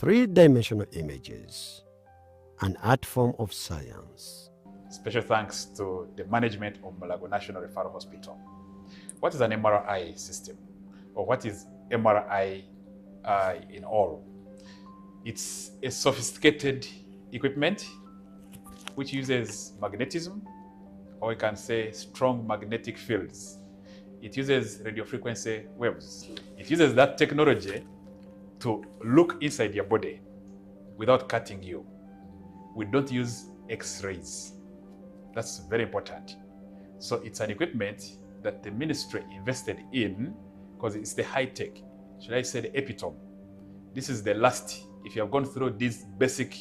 Three-dimensional images, an art form of science. Special thanks to the management of Mulago National Referral Hospital. What is an MRI system? Or what is MRI in all? It's a sophisticated equipment which uses magnetism, or we can say strong magnetic fields. It uses radio frequency waves. It uses that technology to look inside your body without cutting you. We don't use X-rays. That's very important. So it's an equipment that the ministry invested in because it's the high-tech, should I say the epitome. This is the last. If you have gone through these basic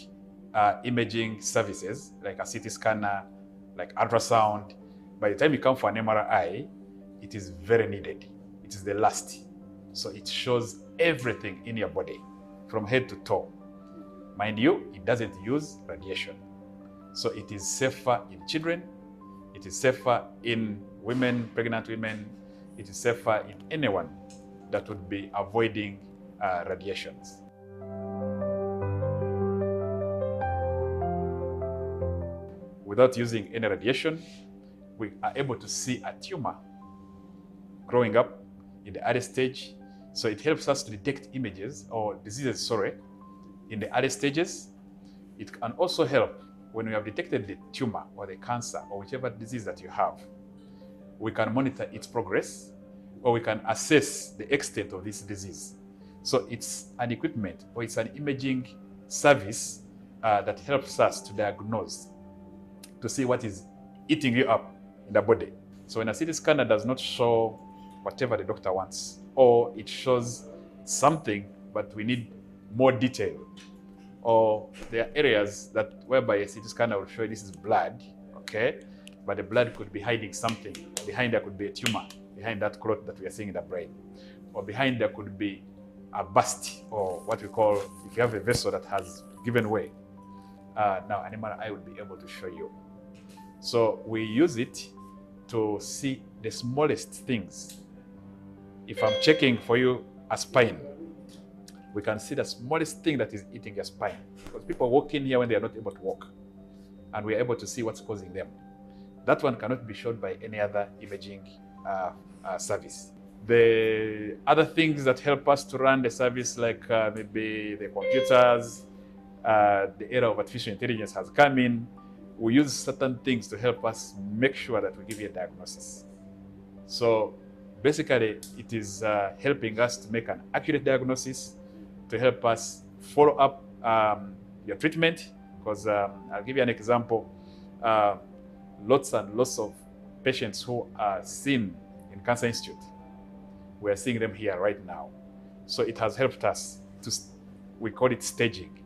imaging services, like a CT scanner, like ultrasound, by the time you come for an MRI, it is very needed. It is the last. So it shows everything in your body, from head to toe. Mind you, it doesn't use radiation. So it is safer in children, it is safer in women, pregnant women, it is safer in anyone that would be avoiding radiations. Without using any radiation, we are able to see a tumor growing up in the early stage. So it helps us to detect images or diseases, in the early stages. It can also help when we have detected the tumor or the cancer or whichever disease that you have. We can monitor its progress, or we can assess the extent of this disease. So it's an equipment, or it's an imaging service that helps us to diagnose, to see what is eating you up in the body. So when a CT scanner does not show whatever the doctor wants, or it shows something, but we need more detail, or there are areas that whereby a CT scanner will show this is blood, okay? But the blood could be hiding something. Behind there could be a tumor, behind that clot that we are seeing in the brain. Or behind there could be a burst, or what we call, if you have a vessel that has given way. Now an MRI would be able to show you. So we use it to see the smallest things. If I'm checking for you a spine, we can see the smallest thing that is eating your spine. Because people walk in here when they are not able to walk, and we are able to see what's causing them. That one cannot be shown by any other imaging service. The other things that help us to run the service, like maybe the computers, the era of artificial intelligence has come in. We use certain things to help us make sure that we give you a diagnosis. So basically, it is helping us to make an accurate diagnosis, to help us follow up your treatment. Because I'll give you an example. Lots and lots of patients who are seen in Cancer Institute, we are seeing them here right now. So it has helped us to, we call it staging,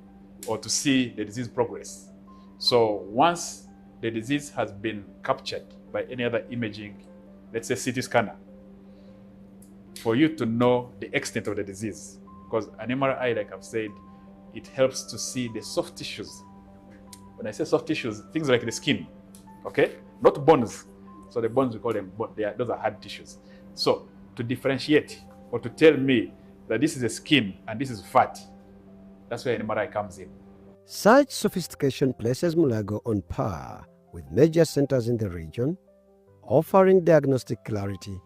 or to see the disease progress. So once the disease has been captured by any other imaging, let's say CT scanner, for you to know the extent of the disease, because an MRI, like I've said, it helps to see the soft tissues. When I say soft tissues, things like the skin, okay? Not bones. So the bones, we call them, but those are hard tissues. So to differentiate, or to tell me that this is a skin and this is fat, that's where an MRI comes in. Such sophistication places Mulago on par with major centers in the region, offering diagnostic clarity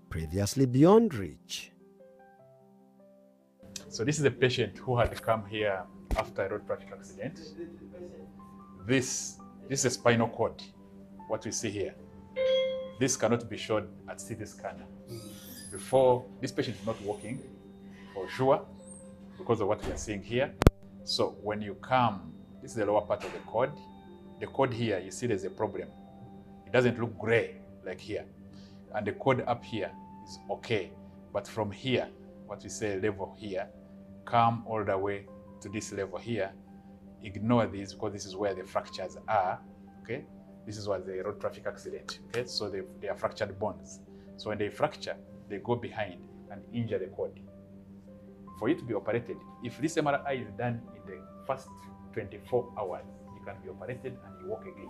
previously beyond reach. So this is a patient who had come here after a road traffic accident. This is a spinal cord, what we see here. This cannot be shown at CT scanner. Before, this patient is not walking, for sure, because of what we are seeing here. So when you come, this is the lower part of the cord. The cord here, you see there's a problem. It doesn't look gray like here. And the cord up here is okay. But from here, what we say level here, come all the way to this level here. Ignore this, because this is where the fractures are, okay? This is what the road traffic accident, okay? So they are fractured bones. So when they fracture, they go behind and injure the cord. For you to be operated, if this MRI is done in the first 24 hours, you can be operated and you walk again.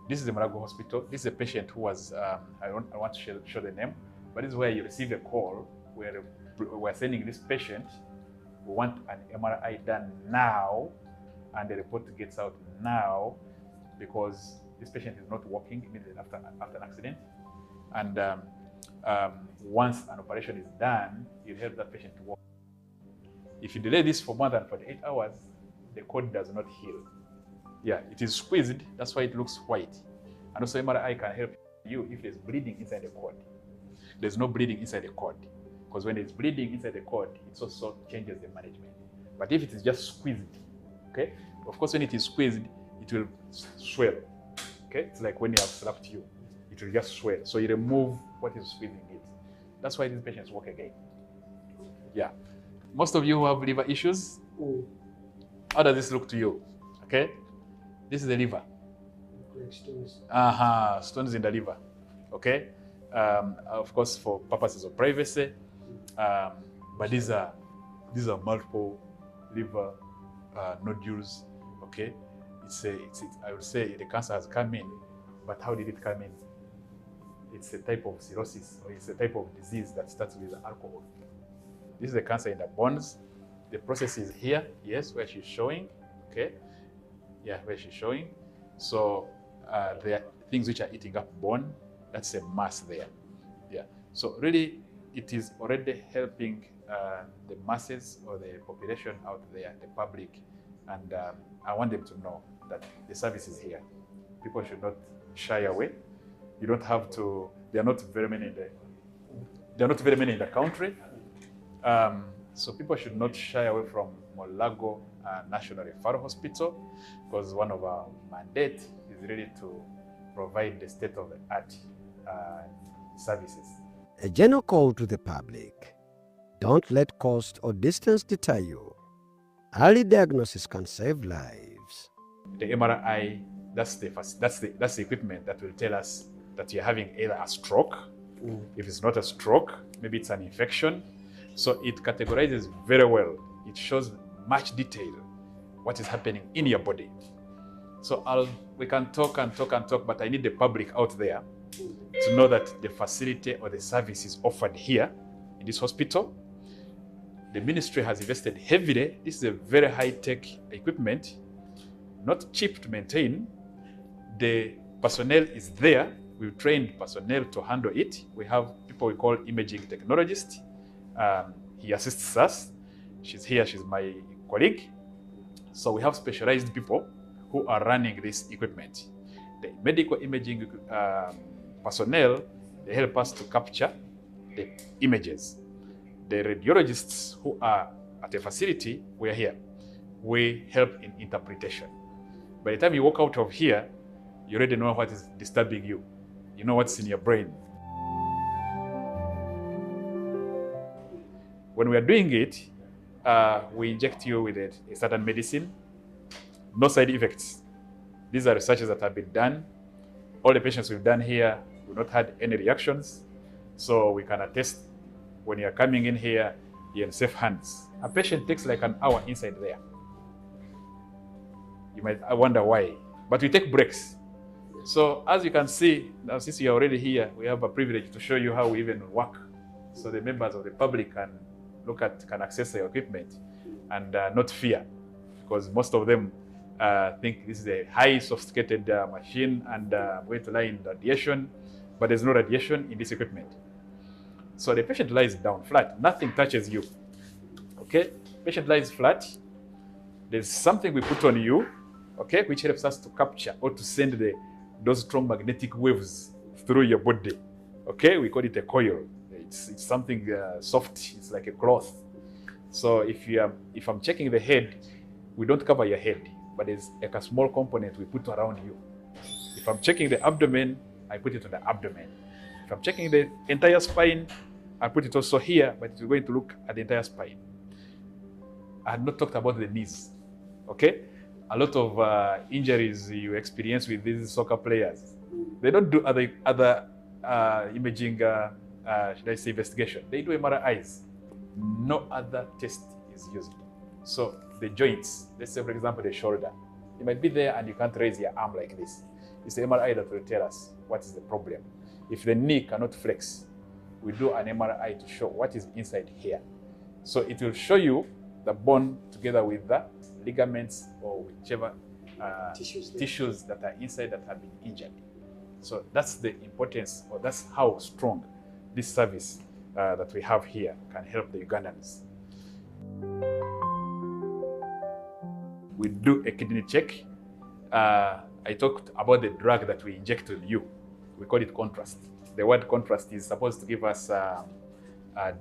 This is the Mulago Hospital. This is a patient who was, I want to show the name, but this is where you receive a call where we're sending this patient We want an MRI done now, and the report gets out now, because this patient is not walking immediately after an accident. And once an operation is done, you help that patient to walk. If you delay this for more than 48 hours, the cord does not heal. Yeah, it is squeezed, that's why it looks white. And also MRI can help you if there's bleeding inside the cord. There's no bleeding inside the cord, because when there's bleeding inside the cord, it also changes the management. But if it is just squeezed, okay, of course when it is squeezed, it will swell. Okay, it's like when you have slapped you, it will just swell. So you remove what is squeezing it. That's why these patients walk again. Yeah. Most of you who have liver issues, how does this look to you? Okay, this is the liver. Stones in the liver. Okay, of course for purposes of privacy, but these are multiple liver nodules. Okay, I would say the cancer has come in, but how did it come in? It's a type of cirrhosis, or it's a type of disease that starts with alcohol. This is the cancer in the bones. The process is here, yes, where she's showing. Okay, yeah, where she's showing. So there are things which are eating up bone. That's a mass there. Yeah. So really, it is already helping the masses or the population out there, the public, and I want them to know that the service is here. People should not shy away. You don't have to. There are not very many in the country. So people should not shy away from Mulago National Referral Hospital, because one of our mandates is really to provide the state-of-the-art services. A general call to the public: don't let cost or distance deter you. Early diagnosis can save lives. The MRI, that's the equipment that will tell us that you're having either a stroke. If it's not a stroke, maybe it's an infection. So it categorizes very well. It shows much detail what is happening in your body. So we can talk and talk and talk, but I need the public out there to know that the facility or the service is offered here in this hospital. The ministry has invested heavily. This is a very high-tech equipment, not cheap to maintain. The personnel is there. We've trained personnel to handle it. We have people we call imaging technologists. He assists us. She's here, she's my colleague. So we have specialized people who are running this equipment. The medical imaging personnel, they help us to capture the images. The radiologists who are at the facility, we're here. We help in interpretation. By the time you walk out of here, you already know what is disturbing you. You know what's in your brain. When we are doing it, we inject you with a certain medicine. No side effects. These are researches that have been done. All the patients we've done here, we've not had any reactions. So we can attest when you're coming in here, you're in safe hands. A patient takes like an hour inside there. You might wonder why, but we take breaks. So as you can see, now since you're already here, we have a privilege to show you how we even work. So the members of the public can access the equipment and not fear, because most of them think this is a high sophisticated machine and going to lie in radiation, but there's no radiation in this equipment. So the patient lies down flat, nothing touches you. Okay, patient lies flat. There's something we put on you, okay, which helps us to capture or to send those strong magnetic waves through your body. Okay, we call it a coil. It's something soft. It's like a cloth. So if I'm checking the head, we don't cover your head, but there's like a small component we put around you. If I'm checking the abdomen, I put it on the abdomen. If I'm checking the entire spine, I put it also here, but it's going to look at the entire spine. I had not talked about the knees. Okay, a lot of injuries you experience with these soccer players, they don't do other imaging. Should I say investigation? They do MRIs. No other test is used. So the joints, let's say for example the shoulder, you might be there and you can't raise your arm like this. It's the MRI that will tell us what is the problem. If the knee cannot flex, we do an MRI to show what is inside here. So it will show you the bone together with the ligaments or whichever tissues that are inside that have been injured. So that's the importance, or that's how strong this service that we have here can help the Ugandans. We do a kidney check. I talked about the drug that we inject to you. We call it contrast. The word contrast is supposed to give us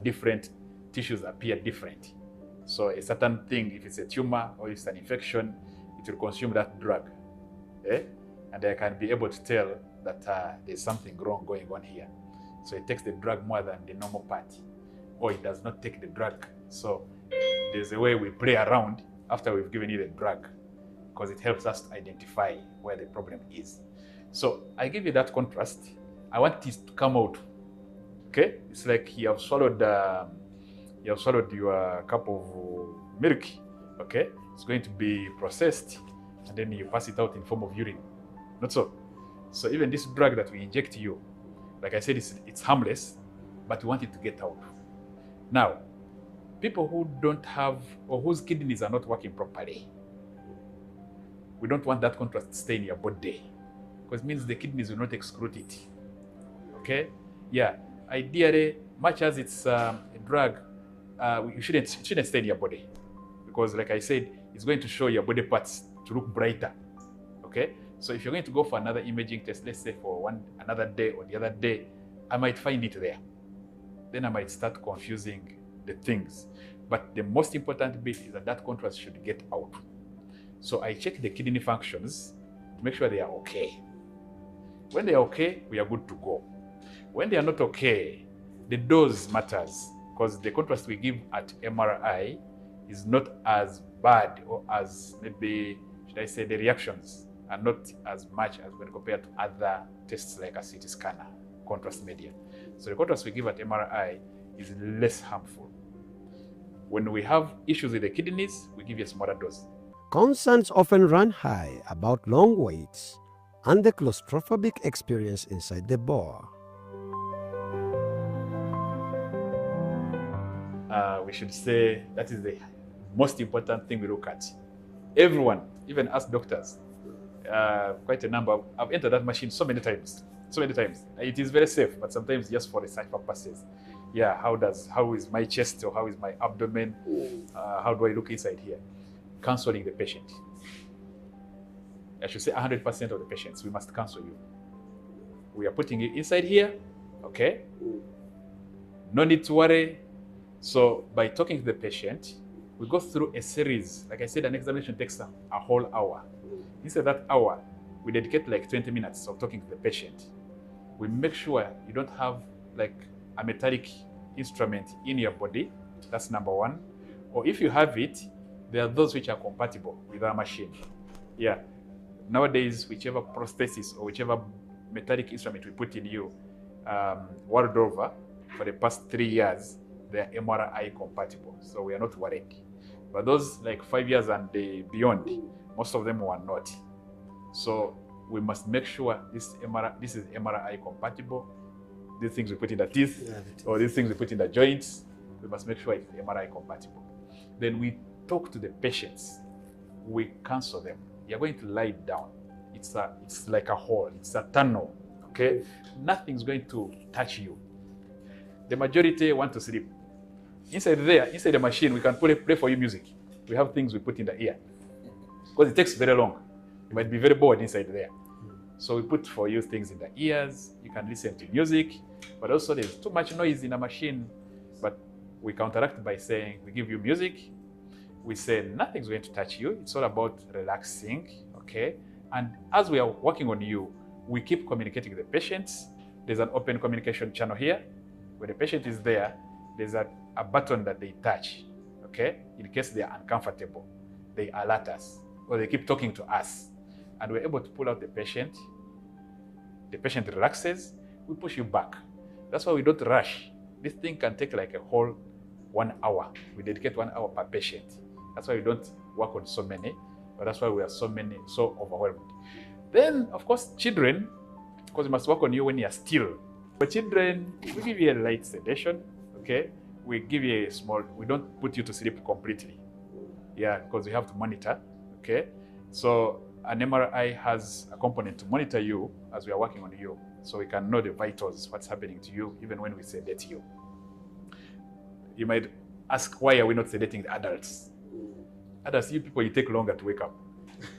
different tissues appear different. So a certain thing, if it's a tumor or if it's an infection, it will consume that drug. And I can be able to tell that there's something wrong going on here. So it takes the drug more than the normal part, or it does not take the drug. So there's a way we play around after we've given you the drug, because it helps us to identify where the problem is. So I give you that contrast. I want this to come out. Okay, it's like you have swallowed your cup of milk. Okay, it's going to be processed, and then you pass it out in form of urine. Not so. So even this drug that we inject you, like I said, it's harmless, but we want it to get out. Now, people who don't have, or whose kidneys are not working properly, we don't want that contrast to stay in your body, because it means the kidneys will not excrete it. Okay? Yeah. Ideally, much as it's a drug, it shouldn't stay in your body, because like I said, it's going to show your body parts to look brighter. Okay? So if you're going to go for another imaging test, let's say for another day or the other day, I might find it there. Then I might start confusing the things. But the most important bit is that contrast should get out. So I check the kidney functions to make sure they are okay. When they are okay, we are good to go. When they are not okay, the dose matters, because the contrast we give at MRI is not as bad, or as maybe, should I say, the reactions are not as much as when compared to other tests like a CT scanner, contrast media. So the contrast we give at MRI is less harmful. When we have issues with the kidneys, we give you a smaller dose. Concerns often run high about long waits and the claustrophobic experience inside the bore. We should say that is the most important thing we look at. Everyone, even us doctors, quite a number, I've entered that machine so many times. It is very safe, but sometimes just for research purposes. Yeah, how is my chest, or how is my abdomen? How do I look inside here? Counseling the patient. I should say 100% of the patients, we must counsel you. We are putting you inside here, okay? No need to worry. So by talking to the patient, we go through a series. Like I said, an examination takes a whole hour. Instead of that hour, we dedicate like 20 minutes of talking to the patient. We make sure you don't have like a metallic instrument in your body. That's number one. Or if you have it, there are those which are compatible with our machine. Yeah. Nowadays, whichever prosthesis or whichever metallic instrument we put in you, world over, for the past 3 years, they are MRI compatible. So we are not worried. But those like 5 years and beyond, most of them were not. So we must make sure this is MRI compatible. These things we put in the teeth, or these things we put in the joints, we must make sure it's MRI compatible. Then we talk to the patients. We counsel them. You're going to lie down. It's like a hole. It's a tunnel. Okay? Nothing's going to touch you. The majority want to sleep. Inside the machine, we can play for you music. We have things we put in the ear, because it takes very long. You might be very bored inside there. So we put for you things in the ears. You can listen to music, but also there's too much noise in a machine. But we counteract by saying, we give you music. We say nothing's going to touch you. It's all about relaxing, okay? And as we are working on you, we keep communicating with the patients. There's an open communication channel here. When the patient is there, there's a button that they touch, okay? In case they are uncomfortable, they alert us, or they keep talking to us. And we're able to pull out the patient. The patient relaxes, we push you back. That's why we don't rush. This thing can take like a whole 1 hour. We dedicate 1 hour per patient. That's why we don't work on so many, but that's why we are so overwhelmed. Then, of course, children, because we must work on you when you are still. For children, we give you a light sedation, okay? We give you we don't put you to sleep completely. Yeah, because we have to monitor. Okay, so an MRI has a component to monitor you as we are working on you, so we can know the vitals, what's happening to you, even when we sedate you. You might ask, why are we not sedating the adults? Adults, you people, you take longer to wake up.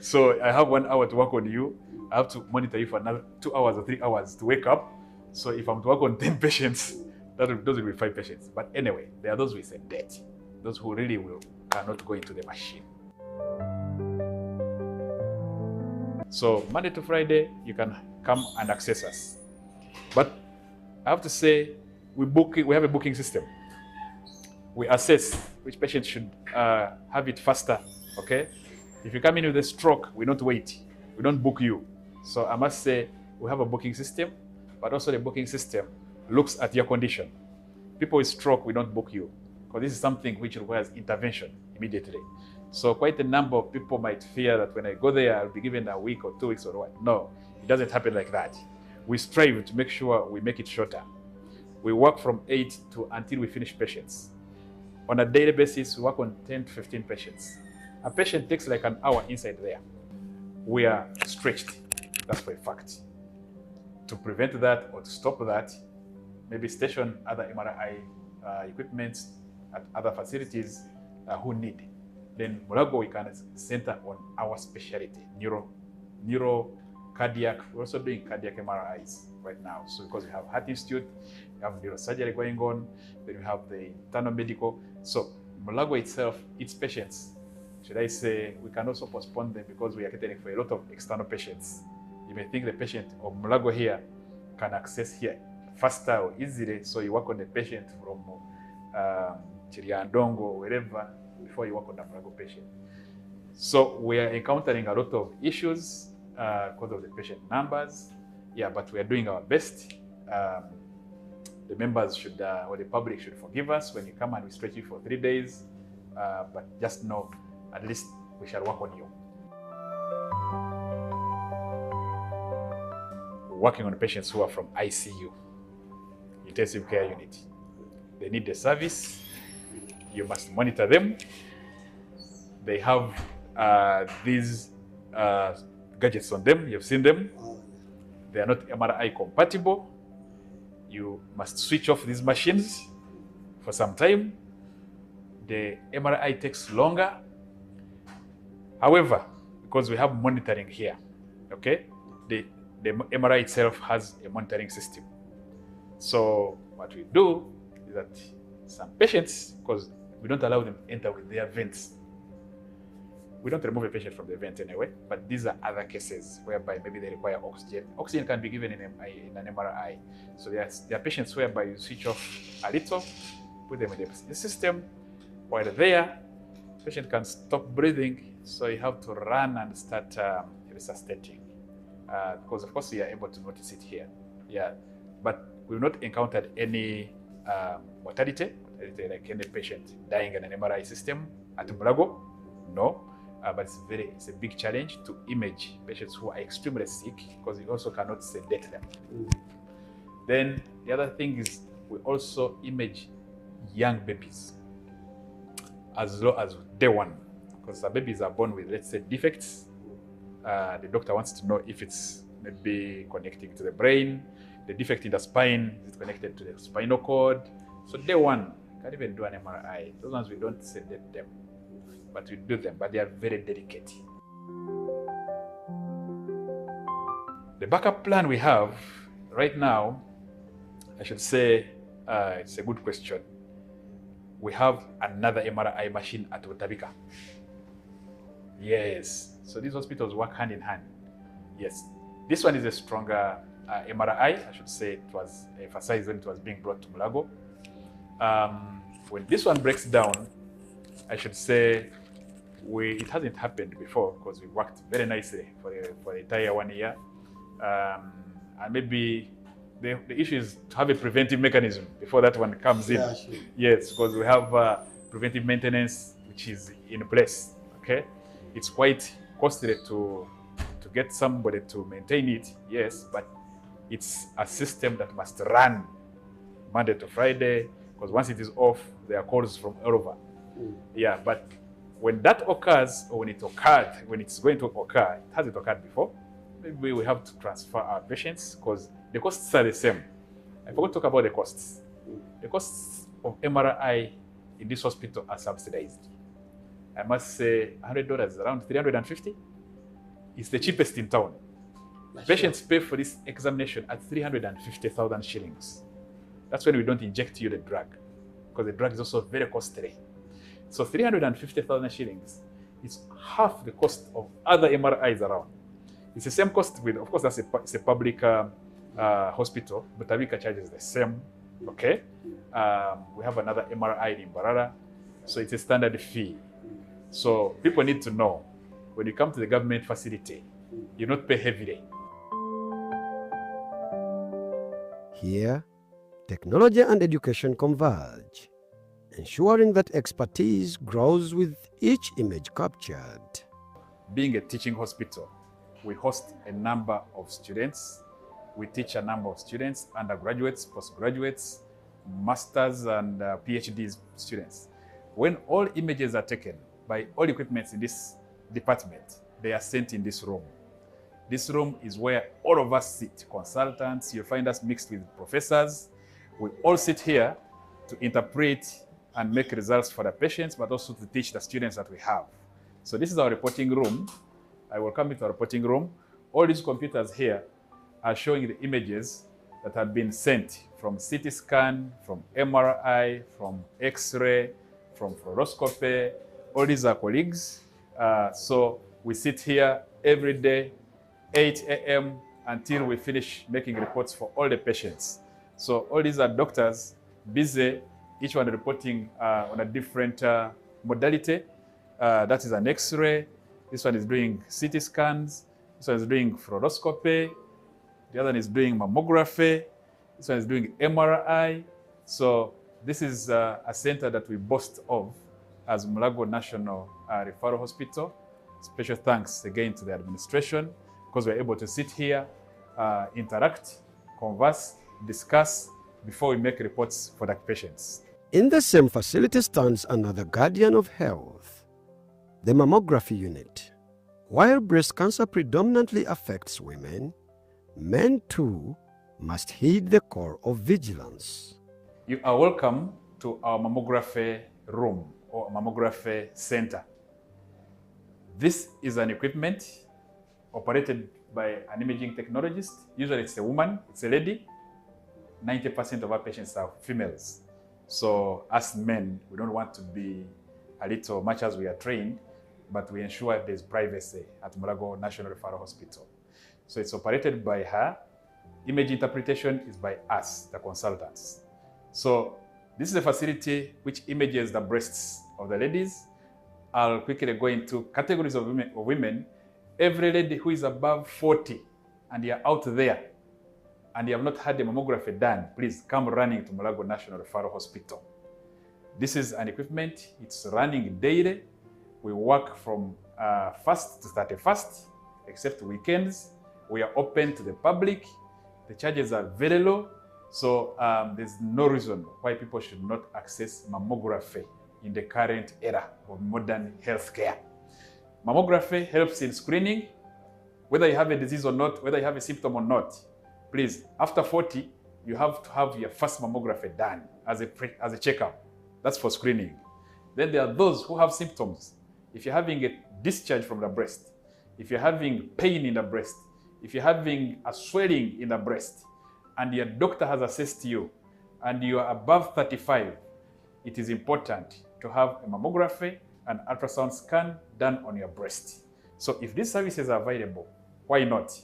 So I have 1 hour to work on you. I have to monitor you for another 2 hours or 3 hours to wake up. So if I'm to work on 10 patients, those will be 5 patients. But anyway, there are those we sedate, those who really cannot go into the machine. So Monday to Friday, you can come and access us. But I have to say, we have a booking system. We assess which patient should have it faster, okay? If you come in with a stroke, we don't wait. We don't book you. So I must say, we have a booking system, but also the booking system looks at your condition. People with stroke, we don't book you, because this is something which requires intervention immediately. So quite a number of people might fear that when I go there, I'll be given a week or 2 weeks or what. No, it doesn't happen like that. We strive to make sure we make it shorter. We work from 8 to until we finish patients. On a daily basis, we work on 10 to 15 patients. A patient takes like an hour inside there. We are stretched, that's for a fact. To prevent that or to stop that, maybe station other MRI equipment at other facilities who need. Then Mulago, we can center on our specialty, neuro, cardiac. We're also doing cardiac MRIs right now. So because we have Heart Institute, we have neurosurgery going on, then we have the internal medical. So Mulago itself, its patients, should I say, we can also postpone them because we are catering for a lot of external patients. You may think the patient of Mulago here can access here faster or easily, so you work on the patient from Chiriandongo, wherever, before you work on the Mulago patient. So we are encountering a lot of issues because of the patient numbers. Yeah, but we are doing our best. The members should, or the public should forgive us when you come and we stretch you for 3 days. But just know, at least we shall work on you. We're working on patients who are from ICU, intensive care unit. They need the service. You must monitor them. They have these gadgets on them. You've seen them. They are not MRI compatible. You must switch off these machines for some time. The MRI takes longer. However, because we have monitoring here, okay, the MRI itself has a monitoring system. So what we do is that some patients, because we don't allow them to enter with their vents. We don't remove a patient from the vent anyway, but these are other cases whereby maybe they require oxygen. Oxygen can be given in an MRI. So there are patients whereby you switch off a little, put them in the system. While there, the patient can stop breathing, so you have to run and start resuscitating. Because of course we are able to notice it here. Yeah, but we've not encountered any mortality like any patient dying in an MRI system at Mulago. No. But it's a big challenge to image patients who are extremely sick because you also cannot sedate them. Then the other thing is we also image young babies as low as day 1, because the babies are born with, let's say, defects. The doctor wants to know if it's maybe connecting to the brain, the defect in the spine, is it connected to the spinal cord? So day 1, you can't even do an MRI. Those ones we don't sedate them, but we do them, but they are very delicate. The backup plan we have right now, I should say, it's a good question. We have another MRI machine at Utabika. Yes, so these hospitals work hand in hand. Yes, this one is a stronger MRI. I should say it was emphasized when it was being brought to Mulago. When this one breaks down, I should say it hasn't happened before because we worked very nicely for the entire 1 year. And maybe the issue is to have a preventive mechanism before that one comes in. Yeah, sure. Yes, because we have preventive maintenance which is in place. Okay, it's quite costly to get somebody to maintain it. Yes, but it's a system that must run Monday to Friday, because once it is off, there are calls from all over. Yeah, but When that occurs, or when it occurred, when it's going to occur, has it occurred before? Maybe we have to transfer our patients because the costs are the same. I forgot to talk about the costs. The costs of MRI in this hospital are subsidized. I must say $100 is around $350. It's the cheapest in town. Patients pay for this examination at 350,000 shillings. That's when we don't inject you the drug, because the drug is also very costly. So 350,000 shillings is half the cost of other MRIs around. It's the same cost with, of course, it's a public hospital, but Tabika charges the same. Okay, we have another MRI in Barara, so it's a standard fee. So people need to know, when you come to the government facility, you not pay heavily. Here, technology and education converge, ensuring that expertise grows with each image captured. Being a teaching hospital, we host a number of students. We teach a number of students, undergraduates, postgraduates, masters, and PhD students. When all images are taken by all equipment in this department, they are sent in this room. This room is where all of us sit, consultants. You'll find us mixed with professors. We all sit here to interpret and make results for the patients, but also to teach the students that we have. So this is our reporting room. I will come into our reporting room. All these computers here are showing the images that have been sent from CT scan, from MRI, from X-ray, from fluoroscopy. All these are colleagues. So we sit here every day, 8 a.m. until we finish making reports for all the patients. So all these are doctors busy, each one reporting on a different modality. That is an X-ray. This one is doing CT scans. This one is doing fluoroscopy. The other one is doing mammography. This one is doing MRI. So this is a center that we boast of as Mulago National Referral Hospital. Special thanks again to the administration, because we're able to sit here, interact, converse, discuss before we make reports for the patients. In the same facility stands another guardian of health, the mammography unit. While breast cancer predominantly affects women, men too must heed the call of vigilance. You are welcome to our mammography room or mammography center. This is an equipment operated by an imaging technologist. Usually it's a woman, it's a lady. 90% of our patients are females. So as men, we don't want to be a little, much as we are trained, but we ensure there's privacy at Mulago National Referral Hospital. So it's operated by her. Image interpretation is by us, the consultants. So this is a facility which images the breasts of the ladies. I'll quickly go into categories of women. Every lady who is above 40 and you're out there and you have not had the mammography done, please come running to Mulago National Referral Hospital. This is an equipment, it's running daily. We work from 1st to 31st, except weekends. We are open to the public. The charges are very low. So there's no reason why people should not access mammography in the current era of modern healthcare. Mammography helps in screening, whether you have a disease or not, whether you have a symptom or not. Please, after 40, you have to have your first mammography done as a checkup. That's for screening. Then there are those who have symptoms. If you're having a discharge from the breast, if you're having pain in the breast, if you're having a swelling in the breast, and your doctor has assessed you, and you are above 35, it is important to have a mammography and ultrasound scan done on your breast. So if these services are available, why not?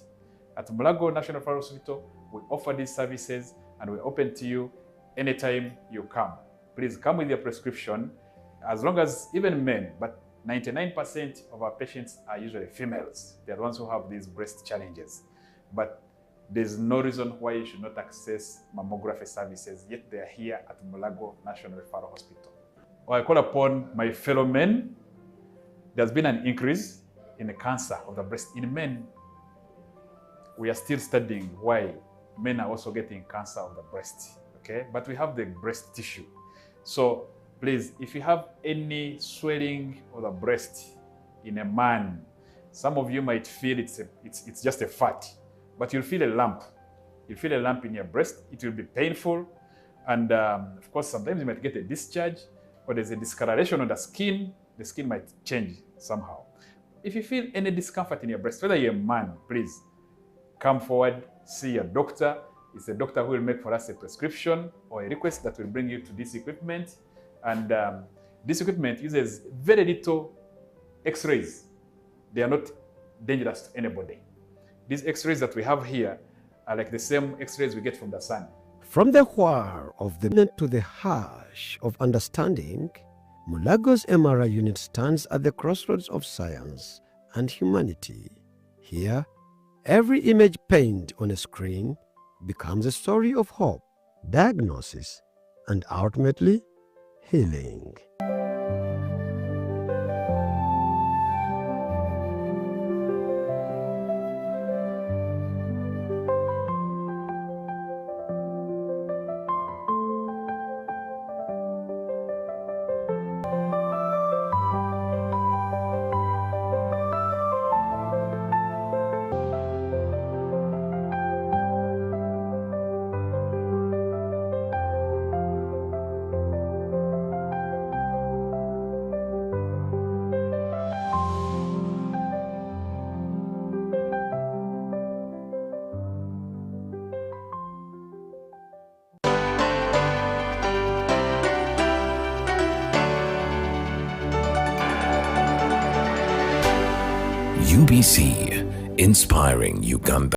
At Mulago National Referral Hospital, we offer these services and we're open to you anytime you come. Please come with your prescription, as long as even men, but 99% of our patients are usually females. They're the ones who have these breast challenges. But there's no reason why you should not access mammography services, yet they are here at Mulago National Referral Hospital. I call upon my fellow men. There's been an increase in the cancer of the breast in men. We are still studying why men are also getting cancer of the breast, okay? But we have the breast tissue. So Please, if you have any swelling of the breast in a man, some of you might feel it's just a fat, but you'll feel a lump. You'll feel a lump in your breast. It will be painful. And of course, sometimes you might get a discharge, or there's a discoloration on the skin might change somehow. If you feel any discomfort in your breast, whether you're a man, please come forward, see your doctor. It's the doctor who will make for us a prescription or a request that will bring you to this equipment. And this equipment uses very little X-rays. They are not dangerous to anybody. These X-rays that we have here are like the same X-rays we get from the sun. From the whir of the to the hush of understanding, Mulago's MRI unit stands at the crossroads of science and humanity. Here, every image painted on a screen becomes a story of hope, diagnosis, and ultimately, healing. UBC, inspiring Uganda.